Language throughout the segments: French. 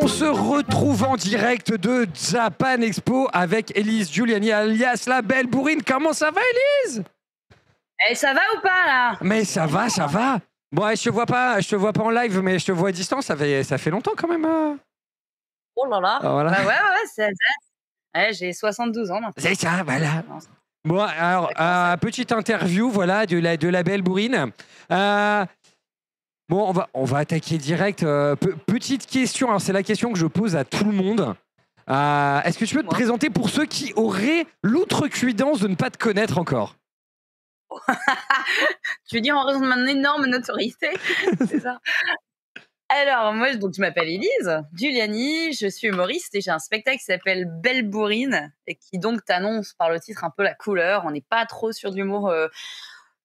on se retrouve en direct de Japan Expo avec Élise Giuliani alias la belle bourrine. Comment ça va, Élise? Eh, ça va ou pas là? Mais ça va, ça va. Bon, je te vois pas en live, mais je te vois à distance. Ça fait longtemps quand même. Oh là là. Voilà. Bah ouais, j'ai 72 ans maintenant. C'est ça, voilà. Bon, alors, petite interview, voilà, de la belle bourrine. Bon, on va attaquer direct. Petite question, alors c'est la question que je pose à tout le monde. Est-ce que tu peux te présenter pour ceux qui auraient l'outrecuidance de ne pas te connaître encore? Tu veux dire en raison de mon énorme notoriété? C'est ça. Alors, moi, donc, je m'appelle Élise Giuliani, je suis humoriste et j'ai un spectacle qui s'appelle Belle Bourrine et qui donc t'annonce par le titre un peu la couleur. On n'est pas trop sur de l'humour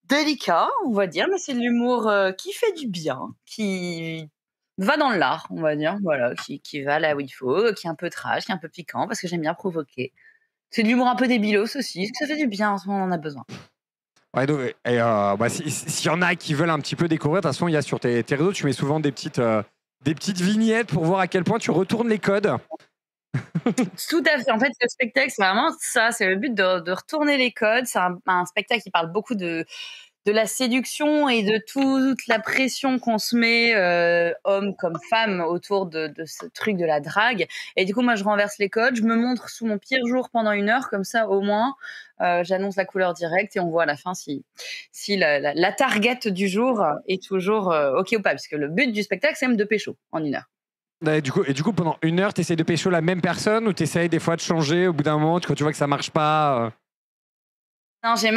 délicat, on va dire, mais c'est de l'humour qui fait du bien, qui va dans l'art, on va dire, voilà, qui va là où il faut, qui est un peu trash, qui est un peu piquant, parce que j'aime bien provoquer. C'est de l'humour un peu débilos aussi, parce que ça fait du bien, en ce moment, on en a besoin. Ouais, donc, s'il y en a qui veulent un petit peu découvrir, de toute façon, il y a sur tes réseaux, tu mets souvent des petites vignettes pour voir à quel point tu retournes les codes. Tout à fait. En fait, le spectacle, c'est vraiment ça. C'est le but de retourner les codes. C'est un spectacle qui parle beaucoup de la séduction et de toute la pression qu'on se met, hommes comme femmes, autour de ce truc de la drague. Et du coup, moi, je renverse les codes. Je me montre sous mon pire jour pendant 1 heure. Comme ça, au moins, j'annonce la couleur directe et on voit à la fin si la target du jour est toujours OK ou pas. Parce que le but du spectacle, c'est même de pécho en 1 heure. Et du coup, pendant 1 heure, tu essaies de pécho la même personne ou tu essaies des fois de changer au bout d'un moment quand tu vois que ça marche pas Non, j'ai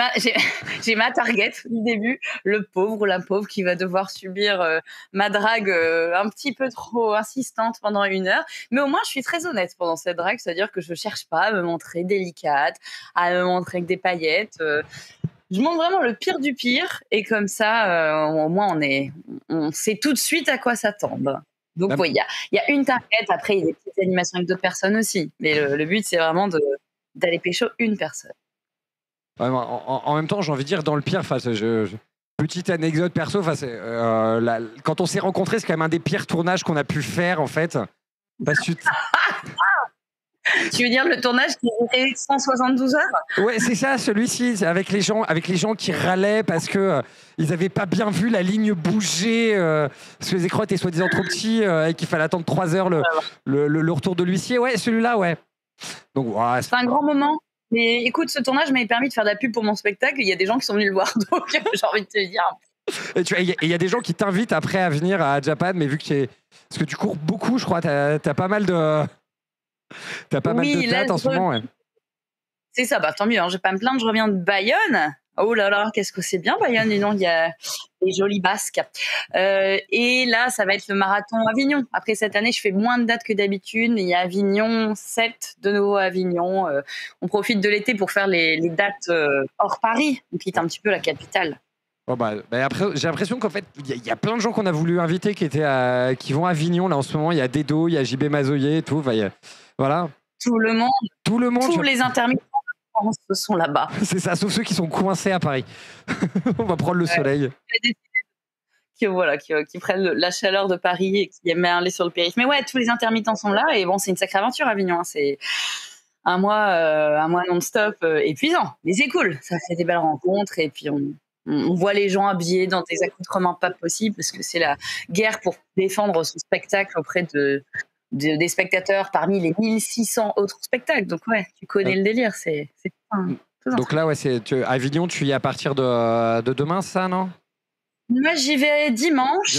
ma target du début, le pauvre ou la pauvre qui va devoir subir ma drague un petit peu trop insistante pendant 1 heure. Mais au moins, je suis très honnête pendant cette drague, c'est-à-dire que je cherche pas à me montrer délicate, à me montrer avec des paillettes. Je montre vraiment le pire du pire et comme ça, au moins, on sait tout de suite à quoi s'attendre. Donc, oui, il y a une target. Après, il y a des petites animations avec d'autres personnes aussi. Mais le but, c'est vraiment d'aller pécho une personne. Ouais, en même temps, j'ai envie de dire, dans le pire, petite anecdote perso, quand on s'est rencontrés, c'est quand même un des pires tournages qu'on a pu faire, en fait. Parce que tu veux dire le tournage qui durait 172 heures? Ouais, c'est ça, celui-ci, avec les gens qui râlaient parce que ils avaient pas bien vu la ligne bouger, parce que les écrans étaient soi-disant trop petits et qu'il fallait attendre 3 heures le retour de l'huissier. Ouais, celui-là, ouais. Donc, ouais, c'est un grand moment. Mais écoute, ce tournage m'avait permis de faire de la pub pour mon spectacle. Il y a des gens qui sont venus le voir, donc j'ai envie de te dire. Et il y a des gens qui t'invitent après à venir à Japan, mais vu que parce que tu cours beaucoup, je crois, t'as pas mal de dates en ce moment. Ouais. C'est ça, bah tant mieux, hein, je vais pas me plaindre, je reviens de Bayonne. Oh là là, qu'est-ce que c'est bien Bayonne, dis donc, il y a des jolis basques. Et là, ça va être le marathon Avignon. Après cette année, je fais moins de dates que d'habitude. Il y a Avignon, 7 de nouveau à Avignon. On profite de l'été pour faire les dates hors Paris. On quitte un petit peu la capitale. Oh après, j'ai l'impression qu'en fait, il y a plein de gens qu'on a voulu inviter qui vont à Avignon là en ce moment. Il y a Dedo, il y a JB Mazoyer et tout. Voilà. Tout le monde. Tous les intermittents se sont là-bas. C'est ça, sauf ceux qui sont coincés à Paris. On va prendre le soleil. Qui prennent la chaleur de Paris et qui aiment aller sur le périph'. Mais ouais, tous les intermittents sont là et bon, c'est une sacrée aventure Avignon. Hein. C'est un mois non-stop épuisant, mais c'est cool. Ça fait des belles rencontres et puis on voit les gens habillés dans des accoutrements pas possibles parce que c'est la guerre pour défendre son spectacle auprès des spectateurs parmi les 1600 autres spectacles. Donc ouais, tu connais le délire, c'est donc là, ouais, Avignon, tu y es à partir de demain, ça, non? Moi, j'y vais dimanche.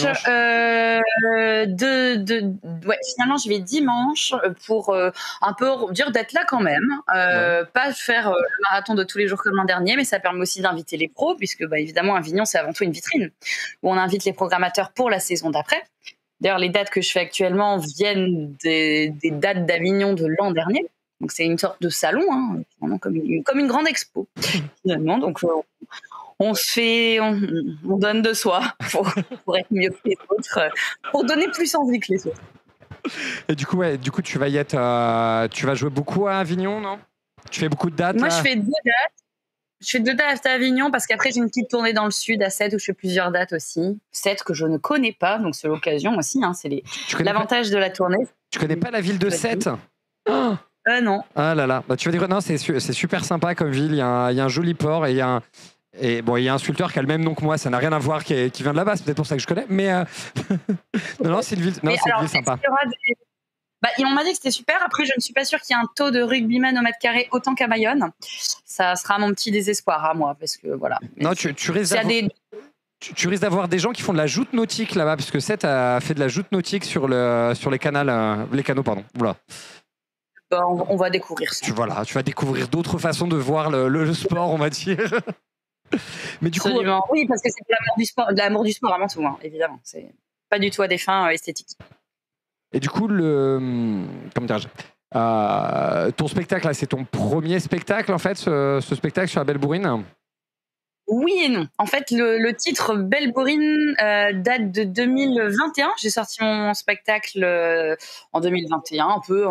Finalement, j'y vais dimanche pour un peu dire d'être là quand même. Pas faire le marathon de tous les jours comme l'an dernier, mais ça permet aussi d'inviter les pros, puisque évidemment, Avignon, c'est avant tout une vitrine où on invite les programmateurs pour la saison d'après. D'ailleurs, les dates que je fais actuellement viennent des dates d'Avignon de l'an dernier. Donc, c'est une sorte de salon, hein, finalement, comme une grande expo, finalement. Donc, on donne de soi pour être mieux que les autres, pour donner plus envie que les autres. Et du coup, tu vas jouer beaucoup à Avignon, non? Tu fais beaucoup de dates? Moi, là je fais 2 dates. Je fais 2 dates à Avignon parce qu'après, j'ai une petite tournée dans le sud à Sète où je fais plusieurs dates aussi. Sète que je ne connais pas, donc c'est l'occasion aussi. Hein, c'est l'avantage de la tournée. Tu connais pas la ville de Sète? Non. Ah là là. Bah, tu vas dire, non, c'est super sympa comme ville. Il y a un joli port et il y a un sculpteur qui a le même nom que moi. Ça n'a rien à voir, qui vient de là-bas. C'est peut-être pour ça que je connais. Mais non, c'est une ville, sympa. On m'a dit que c'était super. Après, je ne suis pas sûre qu'il y ait un taux de rugbyman au mètre carré autant qu'à Bayonne. Ça sera mon petit désespoir à moi, parce que voilà. Non, tu risques d'avoir des gens qui font de la joute nautique là-bas, parce que Sète a fait de la joute nautique sur les canaux, pardon. Voilà. On va découvrir ça. Tu vas découvrir d'autres façons de voir le sport, on va dire. Mais du coup, oui, parce que c'est de l'amour du sport avant tout, hein, évidemment. C'est pas du tout à des fins esthétiques. Et du coup, comment dirais-je, ton spectacle, là, c'est ton premier spectacle, en fait, ce spectacle sur la Belle Bourrine? Oui et non. En fait, le titre Belle Bourrine date de 2021. J'ai sorti mon spectacle en 2021, un peu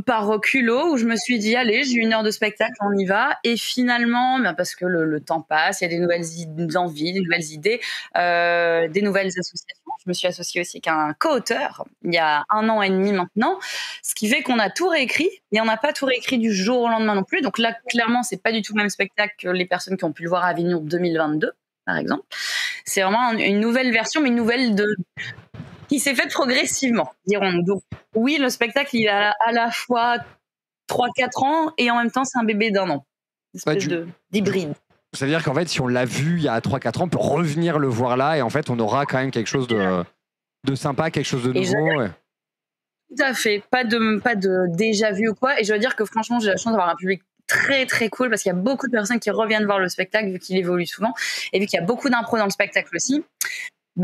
par reculot, où je me suis dit, allez, j'ai 1 heure de spectacle, on y va. Et finalement, parce que le temps passe, il y a des nouvelles envies, des nouvelles idées, des nouvelles associations. Je me suis associée aussi avec un co-auteur il y a 1 an et demi maintenant, ce qui fait qu'on a tout réécrit, et on n'a pas tout réécrit du jour au lendemain non plus. Donc là, clairement, c'est pas du tout le même spectacle que les personnes qui ont pu le voir à Avignon 2022, par exemple. C'est vraiment une nouvelle version, mais une nouvelle qui s'est faite progressivement, dirons-nous. Donc, oui, le spectacle, il a à la fois 3-4 ans et en même temps, c'est un bébé d'1 an. Une espèce d'hybride. Ça veut dire qu'en fait, si on l'a vu il y a 3-4 ans, on peut revenir le voir là et en fait, on aura quand même quelque chose de sympa, quelque chose de nouveau. Ouais. Tout à fait. Pas de déjà vu ou quoi. Et je dois dire que franchement, j'ai la chance d'avoir un public très très cool parce qu'il y a beaucoup de personnes qui reviennent voir le spectacle vu qu'il évolue souvent et vu qu'il y a beaucoup d'impro dans le spectacle aussi.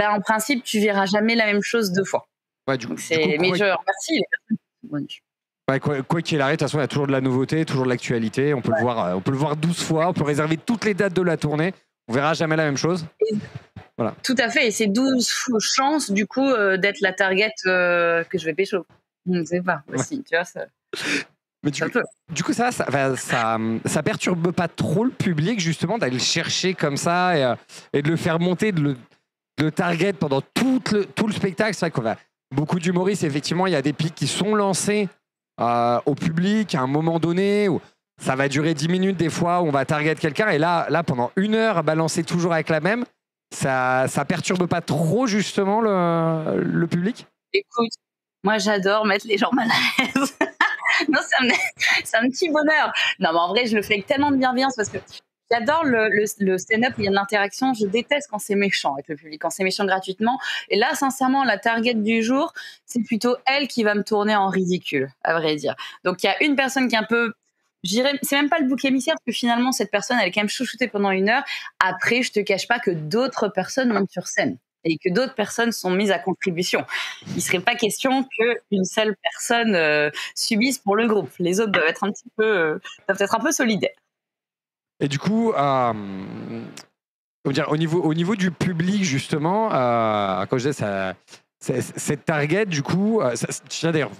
En principe, tu verras jamais la même chose 2 fois. Ouais, mais je remercie les personnes qui sont venues. Quoi qu'il arrive, de toute façon, il y a toujours de la nouveauté, toujours de l'actualité. On peut le voir 12 fois, on peut réserver toutes les dates de la tournée. On verra jamais la même chose. Voilà. Tout à fait, et c'est 12 chances du coup d'être la target que je vais pécho. Je ne sais pas aussi, tu vois ça. Mais du coup, ça perturbe pas trop le public justement d'aller le chercher comme ça et de le faire monter, de le target pendant tout le spectacle. C'est vrai qu'on a beaucoup d'humoristes. Effectivement, il y a des pics qui sont lancés au public à un moment donné où ça va durer 10 minutes des fois où on va target quelqu'un et là pendant 1 heure à balancer toujours avec la même, ça perturbe pas trop justement le public? Écoute, moi j'adore mettre les gens mal à l'aise. Non, c'est un petit bonheur. Non, mais en vrai, je le fais avec tellement de bienveillance parce que j'adore le stand-up où il y a de l'interaction. Je déteste quand c'est méchant avec le public, quand c'est méchant gratuitement. Et là, sincèrement, la target du jour, c'est plutôt elle qui va me tourner en ridicule, à vrai dire. Donc, il y a une personne qui est un peu... c'est même pas le bouc émissaire parce que finalement, cette personne, elle est quand même chouchoutée pendant 1 heure. Après, je te cache pas que d'autres personnes montent sur scène et que d'autres personnes sont mises à contribution. Il ne serait pas question qu'une seule personne subisse pour le groupe. Les autres doivent être un peu solidaires. Et du coup, au niveau du public, justement, quand je disais cette target, du coup, d'ailleurs,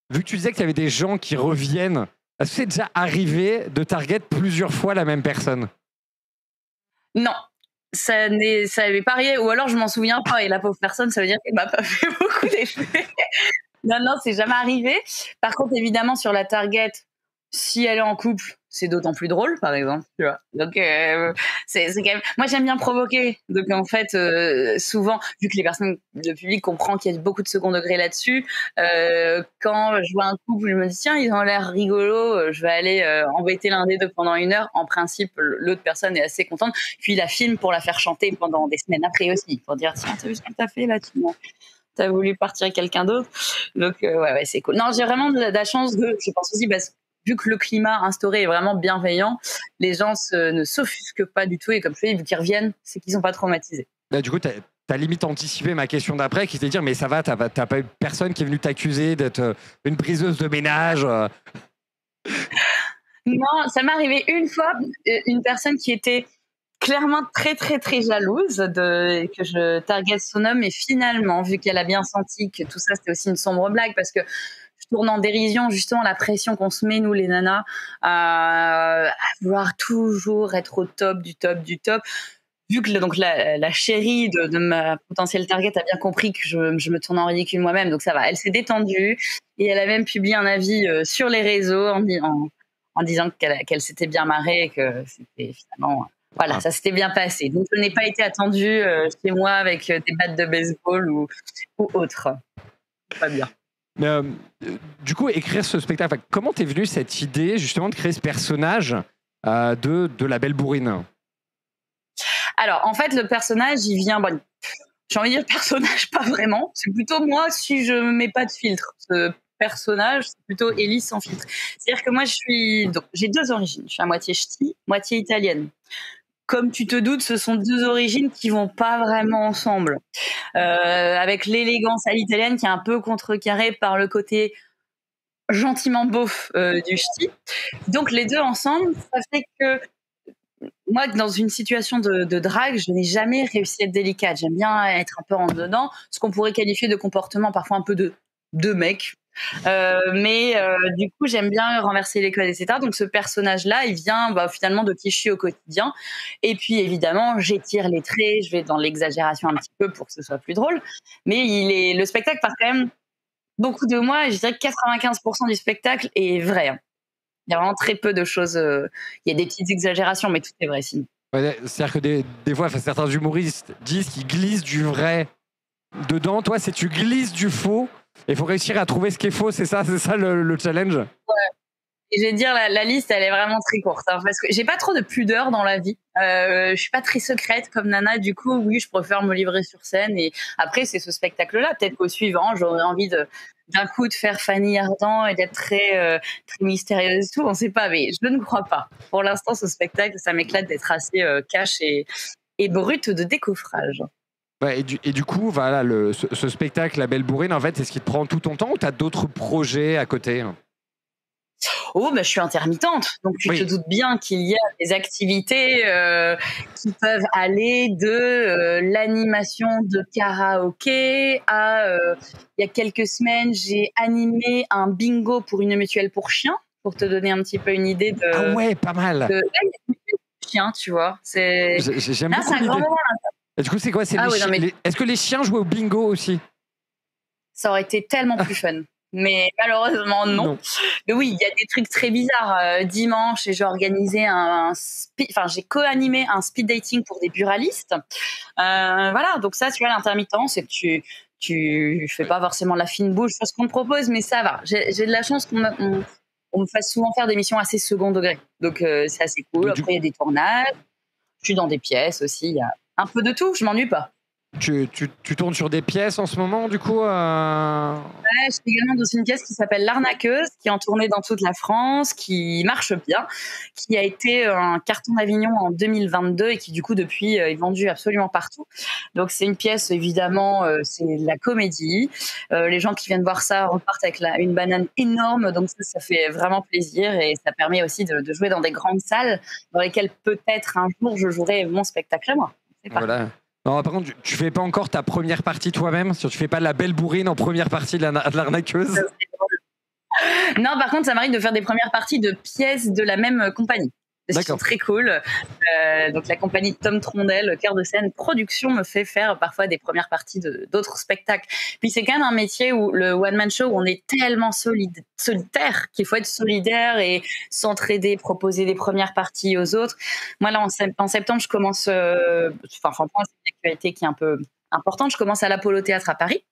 vu que tu disais qu'il y avait des gens qui reviennent, est-ce que c'est déjà arrivé de target plusieurs fois la même personne? Non. Ça n'est pas arrivé, ou alors je m'en souviens pas, et la pauvre personne, ça veut dire qu'elle m'a pas fait beaucoup d'effets. Non, c'est jamais arrivé. Par contre, évidemment, sur la target, si elle est en couple, c'est d'autant plus drôle, par exemple, tu vois. Donc, c'est quand même... Moi, j'aime bien provoquer. Donc, en fait, souvent, vu que le public comprend qu'il y a beaucoup de second degré là-dessus, quand je vois un couple, je me dis, tiens, ils ont l'air rigolos, je vais aller embêter l'un des deux pendant 1 heure. En principe, l'autre personne est assez contente. Puis, la filme pour la faire chanter pendant des semaines après aussi, pour dire, tiens, t'as vu ce que t'as fait là, t'as voulu partir avec quelqu'un d'autre. Donc, ouais, c'est cool. Non, j'ai vraiment de la chance je pense aussi, parce que vu que le climat instauré est vraiment bienveillant, les gens ne s'offusquent pas du tout. Et comme je dis, vu qu'ils reviennent, c'est qu'ils sont pas traumatisés. Là, du coup, t'as limite anticipé ma question d'après, qui était de dire, mais ça va, t'as pas eu personne qui est venue t'accuser d'être une briseuse de ménage? Non, ça m'est arrivé une fois, une personne qui était clairement très très très jalouse que je target son homme, et finalement, vu qu'elle a bien senti que tout ça c'était aussi une sombre blague, parce que je tourne en dérision justement la pression qu'on se met, nous les nanas, à vouloir toujours être au top du top du top. Vu que donc la chérie de ma potentielle target a bien compris que je me tourne en ridicule moi-même, donc ça va. Elle s'est détendue et elle a même publié un avis sur les réseaux en disant qu'elle s'était bien marrée et que c'était finalement... Voilà, ça s'était bien passé. Donc, je n'ai pas été attendue chez moi avec des battes de baseball ou autre. Pas bien. Mais, du coup, écrire ce spectacle, comment t'es venue cette idée justement de créer ce personnage de la belle bourrine? Alors, en fait, le personnage, il vient... Bon, j'ai envie de dire personnage, pas vraiment. C'est plutôt moi si je ne mets pas de filtre. Ce personnage, c'est plutôt Élise sans filtre. C'est-à-dire que moi, j'ai 2 origines. Je suis à moitié ch'ti, moitié italienne. Comme tu te doutes, ce sont 2 origines qui vont pas vraiment ensemble. Avec l'élégance à l'italienne qui est un peu contrecarrée par le côté gentiment beauf du ch'ti. Donc les 2 ensemble, ça fait que moi, dans une situation de drague, je n'ai jamais réussi à être délicate. J'aime bien être un peu en dedans, ce qu'on pourrait qualifier de comportement parfois un peu de mec. Mais du coup, j'aime bien renverser les codes, etc. Donc ce personnage-là, il vient finalement de qui je suis au quotidien. Et puis évidemment, j'étire les traits, je vais dans l'exagération un petit peu pour que ce soit plus drôle. Mais le spectacle part quand même beaucoup de moi. Je dirais que 95% du spectacle est vrai. Hein. Il y a vraiment très peu de choses. Il y a des petites exagérations, mais tout est vrai sinon. Ouais, c'est-à-dire que des fois, certains humoristes disent qu'ils glissent du vrai dedans. Toi, c'est tu glisses du faux. Il faut réussir à trouver ce qui est faux. C'est ça le challenge. Ouais. Et je vais te dire, la liste, elle est vraiment très courte. Hein, parce que j'ai pas trop de pudeur dans la vie. Je suis pas très secrète comme Nana. Du coup, oui, je préfère me livrer sur scène. Et après, c'est ce spectacle-là. Peut-être qu'au suivant, j'aurais envie d'un coup de faire Fanny Ardant et d'être très mystérieuse et tout. On sait pas, mais je ne crois pas. Pour l'instant, ce spectacle, ça m'éclate d'être assez cash et brut de décoffrage. Ouais, et du coup, voilà, ce spectacle, La Belle Bourrine, en fait, c'est ce qui te prend tout ton temps ou tu as d'autres projets à côté? Oh, je suis intermittente, donc tu te doutes bien qu'il y a des activités qui peuvent aller de l'animation de karaoké à... il y a quelques semaines, j'ai animé un bingo pour une mutuelle pour chiens, pour te donner un petit peu une idée de... Ah ouais, pas mal. De chiens, tu vois. J'aime beaucoup c'est un grand moment. Et du coup, c'est quoi? Est-ce que les chiens jouaient au bingo aussi? Ça aurait été tellement plus fun. Mais malheureusement, non. Mais oui, il y a des trucs très bizarres. Dimanche, j'ai organisé j'ai co-animé un speed dating pour des buralistes. Voilà, donc ça, tu vois, l'intermittence, c'est que tu fais pas forcément la fine bouche sur ce qu'on te propose, mais ça va. J'ai de la chance qu'on me fasse souvent faire des missions assez second degré. Donc, c'est assez cool. Après, il y a des tournages. Je suis dans des pièces aussi. Il y a un peu de tout. Je m'ennuie pas. Tu tournes sur des pièces en ce moment, du coup Ouais, je suis également dans une pièce qui s'appelle L'Arnaqueuse, qui est en tournée dans toute la France, qui marche bien, qui a été un carton d'Avignon en 2022 et qui, du coup, depuis, est vendu absolument partout. Donc, c'est une pièce, évidemment, c'est de la comédie. Les gens qui viennent voir ça repartent avec une banane énorme, donc ça fait vraiment plaisir et ça permet aussi de jouer dans des grandes salles dans lesquelles peut-être un jour je jouerai mon spectacle à moi. Voilà. Non, par contre, tu fais pas encore ta première partie toi-même? Tu fais pas La Belle Bourrine en première partie de l'Arnaqueuse? Non, par contre, ça m'arrive de faire des premières parties de pièces de la même compagnie. C'est très cool. Donc la compagnie de Tom Trondel, Cœur de scène production, me fait faire parfois des premières parties d'autres spectacles. Puis c'est quand même un métier où le one-man show, où on est tellement solitaire qu'il faut être solidaire et s'entraider, proposer des premières parties aux autres. Moi là, en septembre, je commence, c'est une actualité qui est un peu importante, je commence à l'Apollo Théâtre à Paris.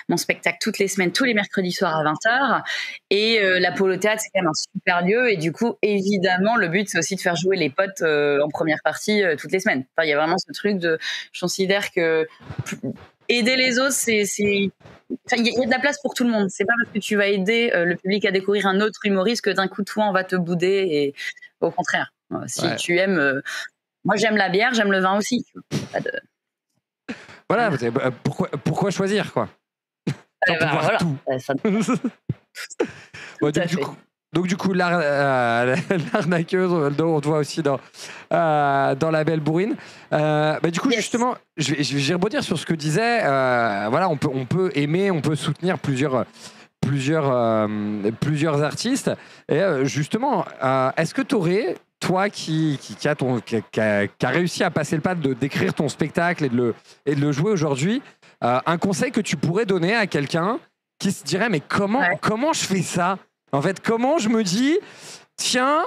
Mon spectacle toutes les semaines, tous les mercredis soirs à 20h. Et l'Apollo Théâtre, c'est quand même un super lieu. Et du coup, évidemment, le but, c'est aussi de faire jouer les potes en première partie toutes les semaines. Enfin, il y a vraiment ce truc je considère que aider les autres, il y a de la place pour tout le monde. C'est pas parce que tu vas aider le public à découvrir un autre humoriste que d'un coup, toi, on va te bouder. Et au contraire, si tu aimes... moi, j'aime la bière, j'aime le vin aussi. Voilà, pourquoi choisir, quoi? Voilà. Tout. Donc du coup, l'arnaqueuse, on te voit aussi dans La Belle Bourrine. Du coup, justement, je vais rebondir sur ce que disait. Voilà, on peut aimer, on peut soutenir plusieurs plusieurs artistes. Et justement, est-ce que tu aurais, toi qui a réussi à passer le pas d'écrire ton spectacle et de le jouer aujourd'hui, un conseil que tu pourrais donner à quelqu'un qui se dirait mais comment je fais ça? En fait, comment je me dis tiens,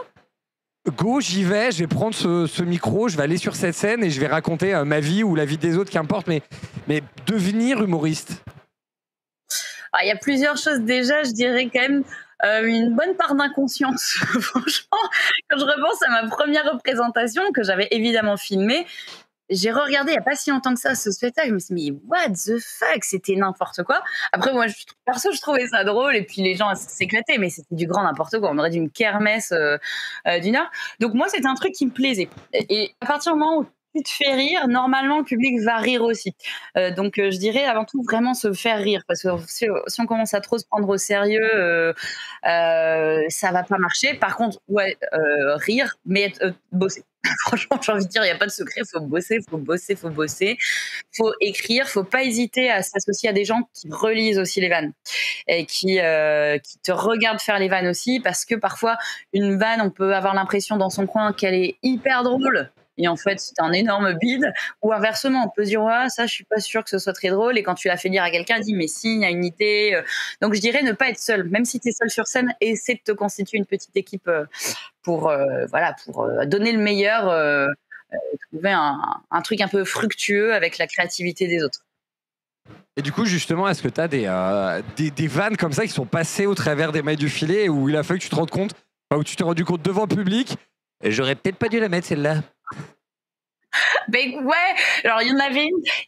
go, j'y vais, je vais prendre ce micro, je vais aller sur cette scène et je vais raconter ma vie ou la vie des autres, qu'importe, mais devenir humoriste. Il y a plusieurs choses déjà, je dirais quand même une bonne part d'inconscience. Franchement, quand je repense à ma première représentation que j'avais évidemment filmée, j'ai regardé il n'y a pas si longtemps que ça ce spectacle, je me suis dit mais what the fuck, c'était n'importe quoi. Après moi perso je trouvais ça drôle et puis les gens s'éclataient, mais c'était du grand n'importe quoi, on aurait d'une kermesse d'une heure. Donc moi c'était un truc qui me plaisait et à partir du moment où tu te fais rire, normalement le public va rire aussi. Donc je dirais avant tout vraiment se faire rire, parce que si on commence à trop se prendre au sérieux, ça va pas marcher. Par contre, rire, mais bosser. Franchement, j'ai envie de dire, il n'y a pas de secret, faut bosser, faut écrire, faut pas hésiter à s'associer à des gens qui relisent aussi les vannes et qui te regardent faire les vannes aussi, parce que parfois une vanne, on peut avoir l'impression dans son coin qu'elle est hyper drôle. Et en fait, c'est un énorme bide. Ou inversement, on peut se dire, ça, je suis pas sûre que ce soit très drôle. Et quand tu l'as fait lire à quelqu'un, il dit, mais si, il y a une idée. Donc, je dirais ne pas être seul. Même si tu es seul sur scène, essaie de te constituer une petite équipe pour donner le meilleur, trouver un truc un peu fructueux avec la créativité des autres. Et du coup, justement, est-ce que tu as des vannes comme ça qui sont passées au travers des mailles du filet où il a fallu que tu te rendes compte, où tu t'es rendu compte devant le public, et j'aurais peut-être pas dû la mettre celle-là? Ben ouais, alors il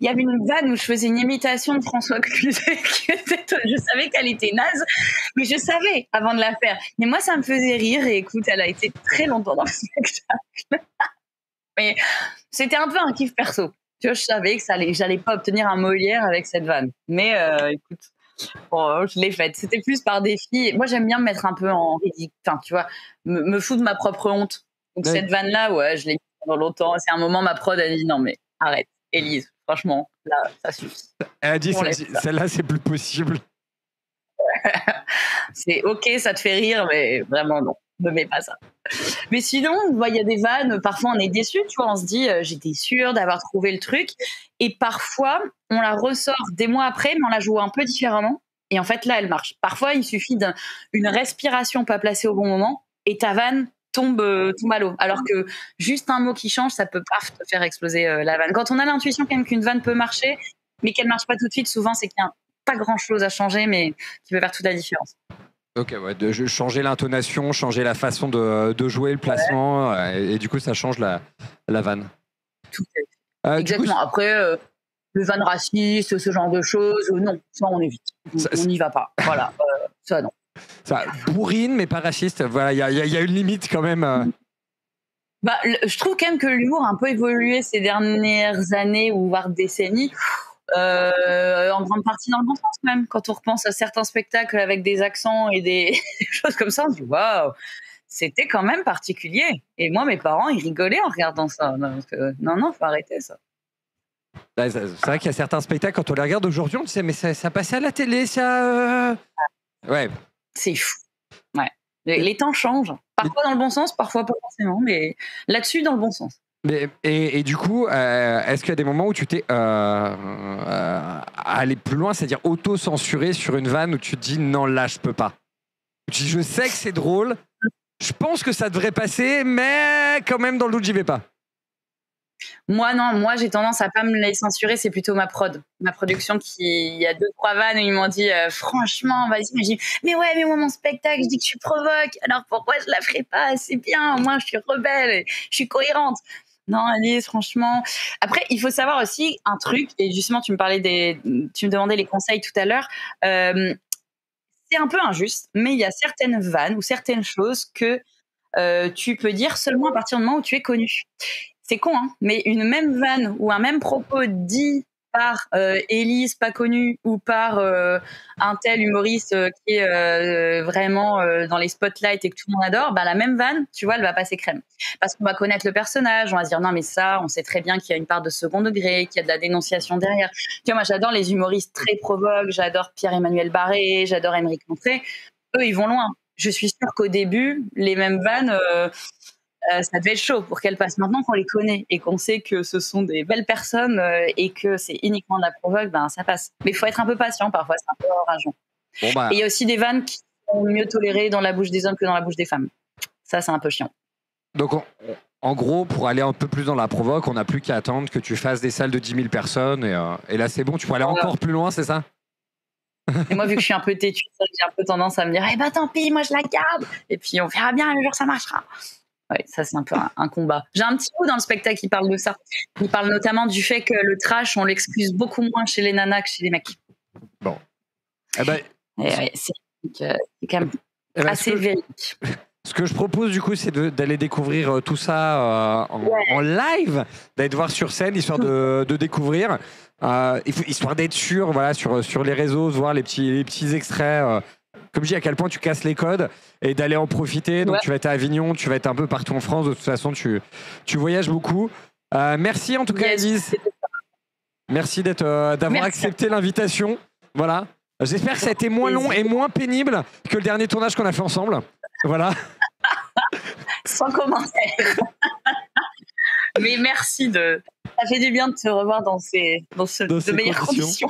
y avait une vanne où je faisais une imitation de François Cluzet, je savais qu'elle était naze, mais je savais avant de la faire. Mais moi, ça me faisait rire et écoute, elle a été très longtemps dans le spectacle. Mais c'était un peu un kiff perso. Tu vois, je savais que j'allais pas obtenir un Molière avec cette vanne. Mais écoute, bon, je l'ai faite. C'était plus par défi. Moi, j'aime bien me mettre un peu en ridicule, enfin, tu vois, me foutre de ma propre honte. Donc cette vanne-là, je l'ai pendant longtemps. C'est un moment, ma prod a dit non mais arrête, Élise, franchement, là, ça suffit. Elle a dit celle-là, c'est plus possible. C'est ok, ça te fait rire, mais vraiment non, ne mets pas ça. Mais sinon, il y a des vannes, parfois on est déçu, tu vois, on se dit j'étais sûre d'avoir trouvé le truc, et parfois on la ressort des mois après, mais on la joue un peu différemment, et en fait là elle marche. Parfois il suffit d'une respiration pas placée au bon moment, et ta vanne tombe à l'eau. Alors que juste un mot qui change, ça peut te faire exploser la vanne. Quand on a l'intuition quand même qu'une vanne peut marcher, mais qu'elle marche pas tout de suite, souvent c'est qu'il n'y a pas grand chose à changer, mais qui peut faire toute la différence. Ok, de changer l'intonation, changer la façon de jouer, le placement, et du coup ça change la vanne. Tout à fait. Exactement. Après, le vanne raciste, ce genre de choses, non, ça on évite. On n'y va pas. Voilà, ça non. Ça bourrine, mais pas raciste. Voilà, il y a une limite quand même. Je trouve quand même que l'humour a un peu évolué ces dernières années ou voire décennies, en grande partie dans le bon sens même. Quand on repense à certains spectacles avec des accents et des choses comme ça, on se dit waouh, c'était quand même particulier. Et moi, mes parents, ils rigolaient en regardant ça. Donc, non, faut arrêter ça. C'est vrai qu'il y a certains spectacles, quand on les regarde aujourd'hui, on se dit mais ça passait à la télé, ça. Ouais. C'est fou. Ouais. Les temps changent. Parfois dans le bon sens, parfois pas forcément, mais là-dessus, dans le bon sens. Et du coup, est-ce qu'il y a des moments où tu t'es allé plus loin, c'est-à-dire auto-censuré sur une vanne où tu te dis non, là, je peux pas? Je sais que c'est drôle, je pense que ça devrait passer, mais quand même, dans le doute, j'y vais pas. Moi, non, j'ai tendance à pas me les censurer, c'est plutôt ma production il y a 2-3 vannes où ils m'ont dit franchement, vas-y, mais j'ai dit mais moi mon spectacle, je dis que tu provoques, alors pourquoi je la ferais pas? C'est bien, moi je suis rebelle, et je suis cohérente. Non, Alice, franchement. Après, il faut savoir aussi un truc, et justement, tu me demandais les conseils tout à l'heure. C'est un peu injuste, mais il y a certaines vannes ou certaines choses que tu peux dire seulement à partir du moment où tu es connu. C'est con, hein, mais une même vanne ou un même propos dit par Élise, pas connue, ou par un tel humoriste qui est vraiment dans les spotlights et que tout le monde adore, bah, la même vanne, tu vois, elle va passer crème. Parce qu'on va connaître le personnage, on va se dire non mais ça, on sait très bien qu'il y a une part de second degré, qu'il y a de la dénonciation derrière. Tu vois, moi j'adore les humoristes très provoques, j'adore Pierre-Emmanuel Barré, j'adore Émeric Montré. Eux, ils vont loin. Je suis sûre qu'au début, les mêmes vannes, ça devait être chaud pour qu'elles passent. Maintenant qu'on les connaît et qu'on sait que ce sont des belles personnes et que c'est uniquement de la provoque, ben ça passe. Mais il faut être un peu patient parfois, c'est un peu rageant. Bon, bah. Et il y a aussi des vannes qui sont mieux tolérées dans la bouche des hommes que dans la bouche des femmes. Ça, c'est un peu chiant. Donc, en gros, pour aller un peu plus dans la provoque, on n'a plus qu'à attendre que tu fasses des salles de 10 000 personnes. Et là, c'est bon, tu peux aller encore plus loin, c'est ça? Et moi, vu que je suis un peu têtue, j'ai un peu tendance à me dire, eh ben tant pis, moi je la garde. Et puis on verra bien, le jour ça marchera. Ouais, ça c'est un peu un combat. J'ai un petit bout dans le spectacle qui parle de ça. Il parle notamment du fait que le trash, on l'excuse beaucoup moins chez les nanas que chez les mecs. Bon. Eh ben, ouais, c'est quand même assez véridique. Ce que je propose du coup, c'est d'aller découvrir tout ça en live, d'aller te voir sur scène, histoire de découvrir, histoire d'être sûr, voilà, sur les réseaux, de voir les petits extraits. Comme je dis, à quel point tu casses les codes et d'aller en profiter. Donc tu vas être à Avignon, tu vas être un peu partout en France. De toute façon, tu voyages beaucoup. Merci en tout cas, Élise. Merci d'avoir accepté l'invitation. Voilà. J'espère que ça a été moins long et moins pénible que le dernier tournage qu'on a fait ensemble. Voilà. Sans commentaire. Mais merci ça fait du bien de te revoir dans de meilleures conditions.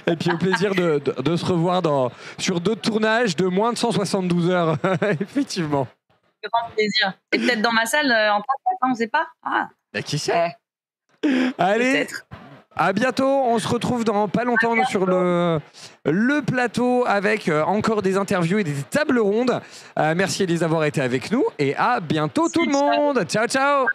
Et puis au plaisir de se revoir sur d'autres tournages de moins de 172 heures. Effectivement. Grand plaisir. Et peut-être dans ma salle en podcast, on ne sait pas. Ah. Bah, qui sait. Allez. À bientôt, on se retrouve dans pas longtemps sur le plateau avec encore des interviews et des tables rondes. Merci de les avoir été avec nous et à bientôt tout le monde. Ciao, ciao.